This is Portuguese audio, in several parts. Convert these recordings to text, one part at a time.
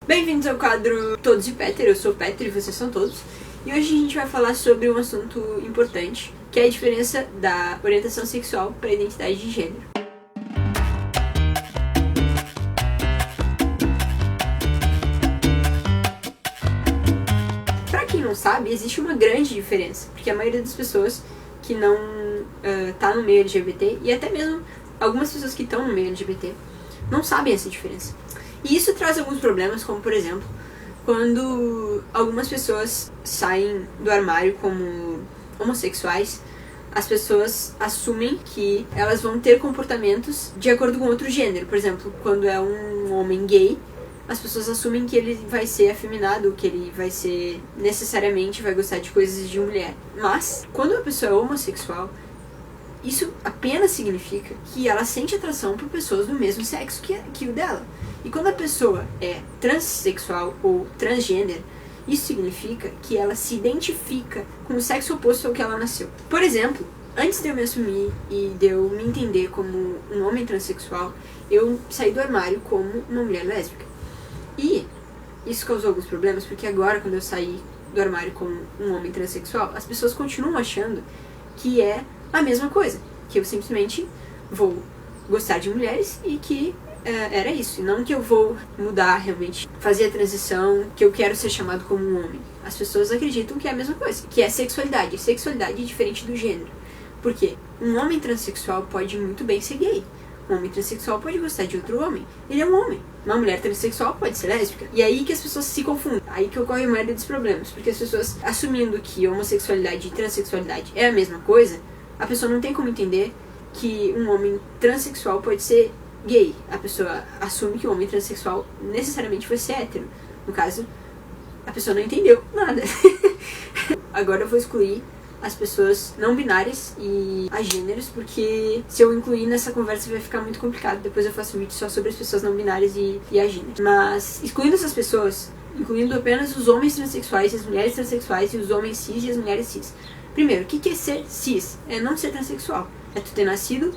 Bem-vindos ao quadro Todos de Peter, eu sou o Peter e vocês são todos. E hoje a gente vai falar sobre um assunto importante, que é a diferença da orientação sexual para a identidade de gênero. Para quem não sabe, existe uma grande diferença, porque a maioria das pessoas que não tá no meio LGBT, e até mesmo algumas pessoas que estão no meio LGBT, não sabem essa diferença. E isso traz alguns problemas, como por exemplo, quando algumas pessoas saem do armário como homossexuais, as pessoas assumem que elas vão ter comportamentos de acordo com outro gênero. Por exemplo, quando é um homem gay, as pessoas assumem que ele vai ser afeminado, que ele vai ser, necessariamente, vai gostar de coisas de mulher. Mas, quando a pessoa é homossexual, isso apenas significa que ela sente atração por pessoas do mesmo sexo que o dela. E quando a pessoa é transexual ou transgênero, isso significa que ela se identifica com o sexo oposto ao que ela nasceu. Por exemplo, antes de eu me assumir e de eu me entender como um homem transexual, eu saí do armário como uma mulher lésbica. E isso causou alguns problemas, porque agora, quando eu saí do armário como um homem transexual, as pessoas continuam achando que é a mesma coisa, que eu simplesmente vou gostar de mulheres e que era isso, e não que eu vou mudar realmente, fazer a transição, que eu quero ser chamado como um homem. As pessoas acreditam que é a mesma coisa, que é sexualidade. Sexualidade é diferente do gênero. Por quê? Um homem transexual pode muito bem ser gay. Um homem transexual pode gostar de outro homem. Ele é um homem. Uma mulher transexual pode ser lésbica. E aí que as pessoas se confundem. Aí que ocorre a maioria dos problemas. Porque as pessoas, assumindo que homossexualidade e transexualidade é a mesma coisa, a pessoa não tem como entender que um homem transexual pode ser gay. A pessoa assume que o homem transexual necessariamente vai ser hétero. No caso, a pessoa não entendeu nada. Agora eu vou excluir as pessoas não binárias e agêneros, porque se eu incluir nessa conversa vai ficar muito complicado. Depois eu faço um vídeo só sobre as pessoas não binárias e agêneros. Mas, excluindo essas pessoas, incluindo apenas os homens transexuais, as mulheres transexuais e os homens cis e as mulheres cis. Primeiro, o que é ser cis? É não ser transexual. É tu ter nascido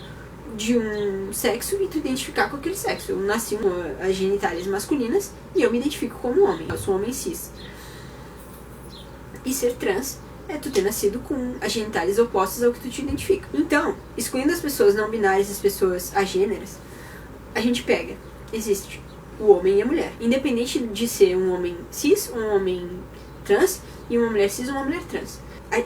de um sexo e tu identificar com aquele sexo. Eu nasci com as genitálias masculinas e eu me identifico como homem. Eu sou um homem cis. E ser trans é tu ter nascido com as genitálias opostas ao que tu te identifica. Então, excluindo as pessoas não binárias e as pessoas agêneras, a gente pega, existe o homem e a mulher. Independente de ser um homem cis, um homem trans, e uma mulher cis ou uma mulher trans.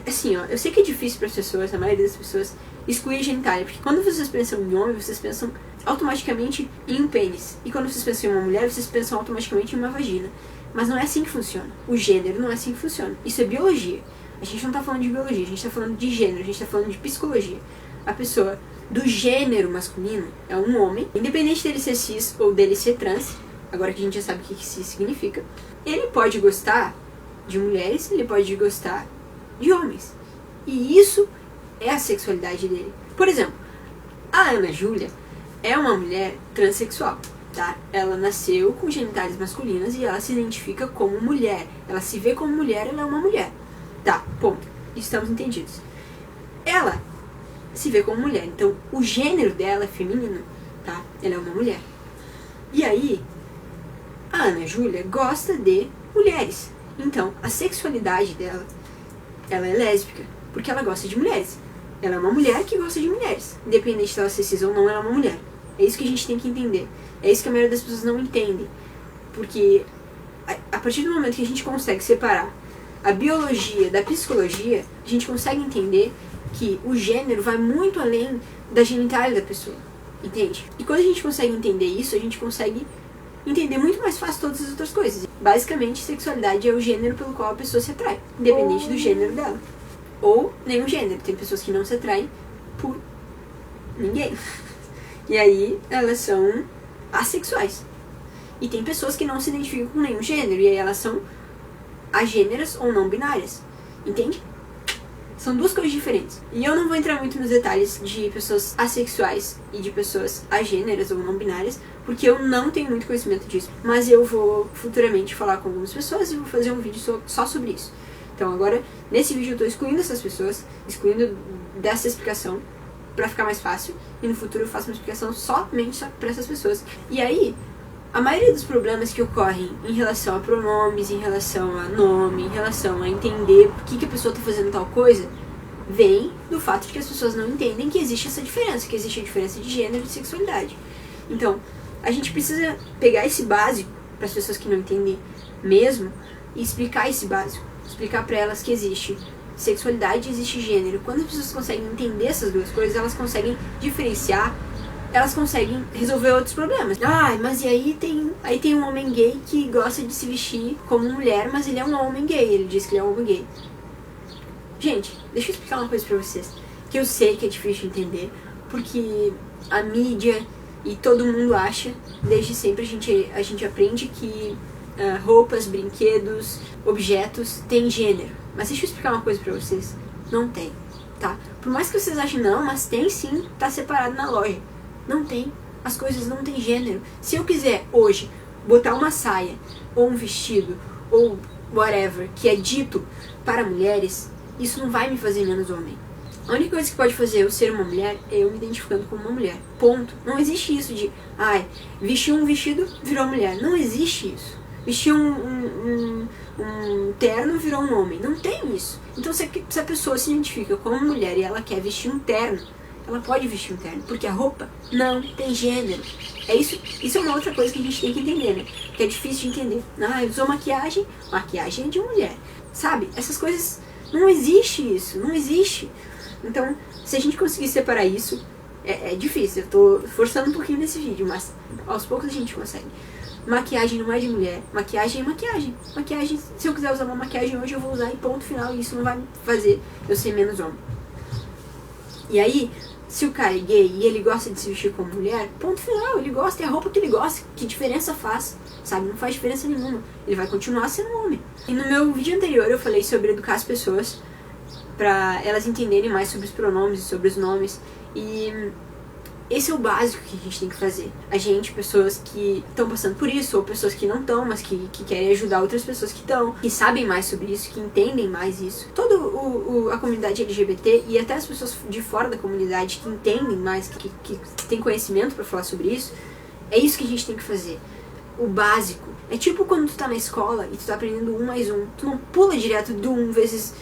Assim, ó, eu sei que é difícil para as pessoas, a maioria das pessoas, excluir a genitália, porque quando vocês pensam em homem, vocês pensam automaticamente em um pênis. E quando vocês pensam em uma mulher, vocês pensam automaticamente em uma vagina. Mas não é assim que funciona. O gênero não é assim que funciona. Isso é biologia. A gente não tá falando de biologia, a gente tá falando de gênero, a gente tá falando de psicologia. A pessoa do gênero masculino é um homem, independente dele ser cis ou dele ser trans, agora que a gente já sabe o que cis significa, ele pode gostar de mulheres, ele pode gostar de homens. E isso é a sexualidade dele. Por exemplo, a Ana Júlia é uma mulher transexual, tá? Ela nasceu com genitais masculinas e ela se identifica como mulher. Ela se vê como mulher, ela é uma mulher. Tá, ponto. Estamos entendidos. Ela se vê como mulher, então o gênero dela é feminino, tá? Ela é uma mulher. E aí, a Ana Júlia gosta de mulheres. Então, a sexualidade dela, ela é lésbica, porque ela gosta de mulheres. Ela é uma mulher que gosta de mulheres. Independente de ela ser cis ou não, ela é uma mulher. É isso que a gente tem que entender. É isso que a maioria das pessoas não entendem. Porque a partir do momento que a gente consegue separar a biologia da psicologia, a gente consegue entender que o gênero vai muito além da genitália da pessoa. Entende? E quando a gente consegue entender isso, a gente consegue entender muito mais fácil todas as outras coisas. Basicamente, sexualidade é o gênero pelo qual a pessoa se atrai, independente do gênero dela. Ou nenhum gênero. Tem pessoas que não se atraem por ninguém. E aí, elas são assexuais. E tem pessoas que não se identificam com nenhum gênero, e aí elas são agêneras ou não binárias. Entende? São duas coisas diferentes. E eu não vou entrar muito nos detalhes de pessoas assexuais e de pessoas agêneras ou não binárias, porque eu não tenho muito conhecimento disso. Mas eu vou futuramente falar com algumas pessoas e vou fazer um vídeo só sobre isso. Então agora, nesse vídeo eu tô excluindo essas pessoas, excluindo dessa explicação, pra ficar mais fácil. E no futuro eu faço uma explicação somente pra essas pessoas. E aí, a maioria dos problemas que ocorrem em relação a pronomes, em relação a nome, em relação a entender por que a pessoa está fazendo tal coisa, vem do fato de que as pessoas não entendem que existe essa diferença, que existe a diferença de gênero e de sexualidade. Então, a gente precisa pegar esse básico para as pessoas que não entendem mesmo e explicar esse básico, explicar para elas que existe sexualidade e existe gênero. Quando as pessoas conseguem entender essas duas coisas, elas conseguem diferenciar, elas conseguem resolver outros problemas. Ah, mas e aí tem um homem gay que gosta de se vestir como mulher, mas ele é um homem gay, ele diz que ele é um homem gay. Gente, deixa eu explicar uma coisa pra vocês, que eu sei que é difícil de entender, porque a mídia e todo mundo acha, desde sempre a gente aprende que roupas, brinquedos, objetos têm gênero. Mas deixa eu explicar uma coisa pra vocês, não tem, tá? Por mais que vocês achem, não, mas tem sim, tá separado na loja. Não tem, as coisas não têm gênero. Se eu quiser hoje botar uma saia, ou um vestido, ou whatever, que é dito para mulheres, isso não vai me fazer menos homem. A única coisa que pode fazer eu ser uma mulher é eu me identificando como uma mulher. Ponto. Não existe isso de, vestiu um vestido, virou mulher. Não existe isso. Vestiu um terno, virou um homem. Não tem isso. Então, se a pessoa se identifica como mulher e ela quer vestir um terno, ela pode vestir um terno, porque a roupa não tem gênero. É isso. Isso é uma outra coisa que a gente tem que entender, né? Que é difícil de entender. Usou maquiagem é de mulher. Sabe? Essas coisas, não existe isso. Não existe. Então, se a gente conseguir separar isso, é difícil. Eu tô forçando um pouquinho nesse vídeo, mas aos poucos a gente consegue. Maquiagem não é de mulher. Maquiagem é maquiagem. Maquiagem, se eu quiser usar uma maquiagem hoje, eu vou usar e ponto final. E isso não vai fazer eu ser menos homem. E aí, se o cara é gay e ele gosta de se vestir como mulher, ponto final, ele gosta, é a roupa que ele gosta. Que diferença faz? Sabe? Não faz diferença nenhuma. Ele vai continuar sendo homem. E no meu vídeo anterior eu falei sobre educar as pessoas para elas entenderem mais sobre os pronomes e sobre os nomes. E esse é o básico que a gente tem que fazer. A gente, pessoas que estão passando por isso, ou pessoas que não estão, mas que querem ajudar outras pessoas que estão, que sabem mais sobre isso, que entendem mais isso. Toda a comunidade LGBT e até as pessoas de fora da comunidade que entendem mais, que têm conhecimento para falar sobre isso, é isso que a gente tem que fazer. O básico. É tipo quando tu tá na escola e tu tá aprendendo 1 mais 1. Tu não pula direto do 1 vezes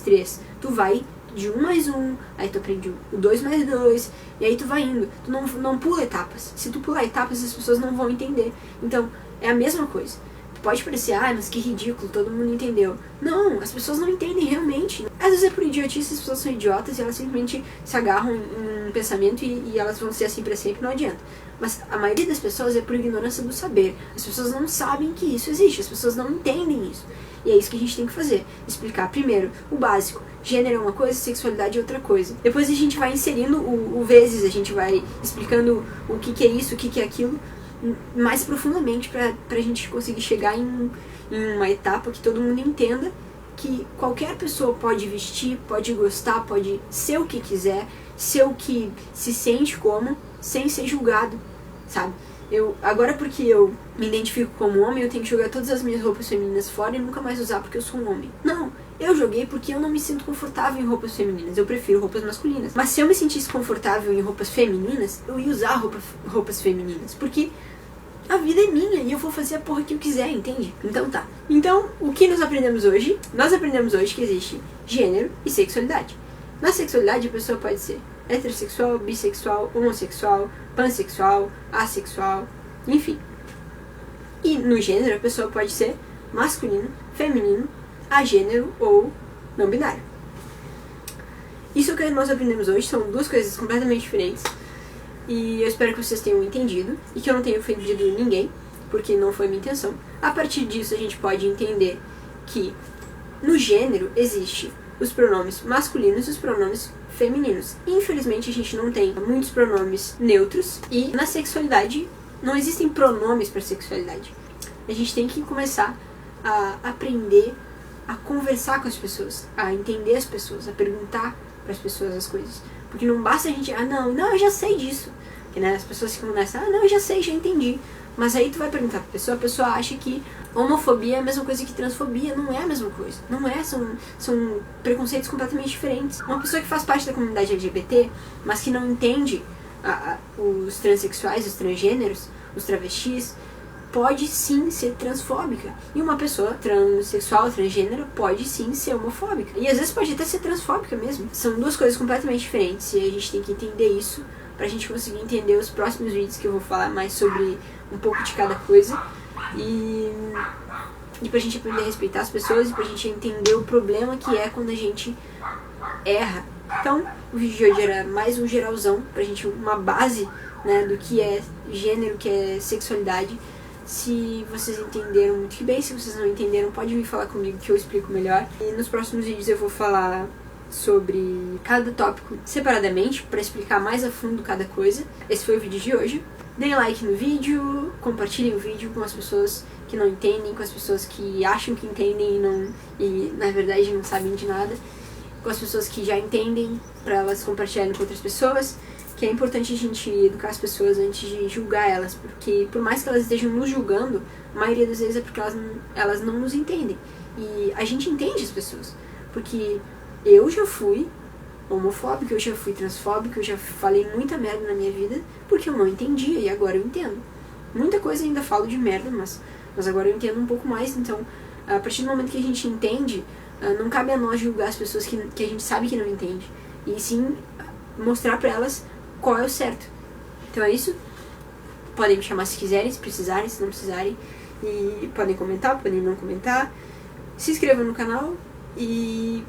3. Tu vai de 1 mais 1, aí tu aprende o 2 mais 2, e aí tu vai indo. Tu não pula etapas. Se tu pular etapas, as pessoas não vão entender. Então, é a mesma coisa. Pode parecer, mas que ridículo, todo mundo entendeu. Não, as pessoas não entendem realmente. Às vezes é por idiotice, as pessoas são idiotas e elas simplesmente se agarram em um pensamento e elas vão ser assim pra sempre, não adianta. Mas a maioria das pessoas é por ignorância do saber. As pessoas não sabem que isso existe, as pessoas não entendem isso. E é isso que a gente tem que fazer. Explicar primeiro o básico. Gênero é uma coisa, sexualidade é outra coisa. Depois a gente vai inserindo o vezes, a gente vai explicando o que é isso, o que é aquilo, mais profundamente pra gente conseguir chegar em uma etapa que todo mundo entenda que qualquer pessoa pode vestir, pode gostar, pode ser o que quiser, ser o que se sente como, sem ser julgado, sabe? Agora porque eu me identifico como homem, eu tenho que jogar todas as minhas roupas femininas fora e nunca mais usar porque eu sou um homem. Não, eu joguei porque eu não me sinto confortável em roupas femininas, eu prefiro roupas masculinas. Mas se eu me sentisse confortável em roupas femininas, eu ia usar roupas femininas, porque a vida é minha e eu vou fazer a porra que eu quiser, entende? Então tá. Então, o que nós aprendemos hoje? Nós aprendemos hoje que existe gênero e sexualidade. Na sexualidade, a pessoa pode ser heterossexual, bissexual, homossexual, pansexual, assexual, enfim. E no gênero, a pessoa pode ser masculino, feminino, agênero ou não binário. Isso que nós aprendemos hoje são duas coisas completamente diferentes. E eu espero que vocês tenham entendido e que eu não tenha ofendido ninguém, porque não foi minha intenção. A partir disso, a gente pode entender que no gênero existe os pronomes masculinos e os pronomes femininos. Infelizmente, a gente não tem muitos pronomes neutros e na sexualidade não existem pronomes para sexualidade. A gente tem que começar a aprender a conversar com as pessoas, a entender as pessoas, a perguntar para as pessoas as coisas. Porque não basta a gente, não, eu já sei disso. Porque, né, as pessoas ficam nessa, não, eu já sei, já entendi. Mas aí tu vai perguntar pra pessoa, a pessoa acha que homofobia é a mesma coisa que transfobia. Não é a mesma coisa. Não é, são preconceitos completamente diferentes. Uma pessoa que faz parte da comunidade LGBT, mas que não entende os transexuais, os transgêneros, os travestis, pode sim ser transfóbica. E uma pessoa transexual, transgênero, pode sim ser homofóbica. E às vezes pode até ser transfóbica mesmo. São duas coisas completamente diferentes e a gente tem que entender isso pra gente conseguir entender os próximos vídeos, que eu vou falar mais sobre um pouco de cada coisa. E pra gente aprender a respeitar as pessoas e pra gente entender o problema que é quando a gente erra. Então, o vídeo de hoje era mais um geralzão pra gente, uma base, né, do que é gênero, que é sexualidade. Se vocês entenderam muito que bem, se vocês não entenderam, pode vir falar comigo que eu explico melhor. E nos próximos vídeos eu vou falar sobre cada tópico separadamente, para explicar mais a fundo cada coisa. Esse foi o vídeo de hoje. Deem like no vídeo, compartilhem o vídeo com as pessoas que não entendem, com as pessoas que acham que entendem e na verdade não sabem de nada, com as pessoas que já entendem, para elas compartilharem com outras pessoas. Que é importante a gente educar as pessoas antes de julgar elas, porque por mais que elas estejam nos julgando, a maioria das vezes é porque elas não nos entendem. E a gente entende as pessoas, porque eu já fui homofóbica, eu já fui transfóbica, eu já falei muita merda na minha vida, porque eu não entendia, e agora eu entendo. Muita coisa ainda falo de merda, mas agora eu entendo um pouco mais. Então, a partir do momento que a gente entende, não cabe a nós julgar as pessoas que a gente sabe que não entende, e sim mostrar pra elas qual é o certo. Então é isso. Podem me chamar se quiserem, se precisarem, se não precisarem. E podem comentar, podem não comentar. Se inscrevam no canal e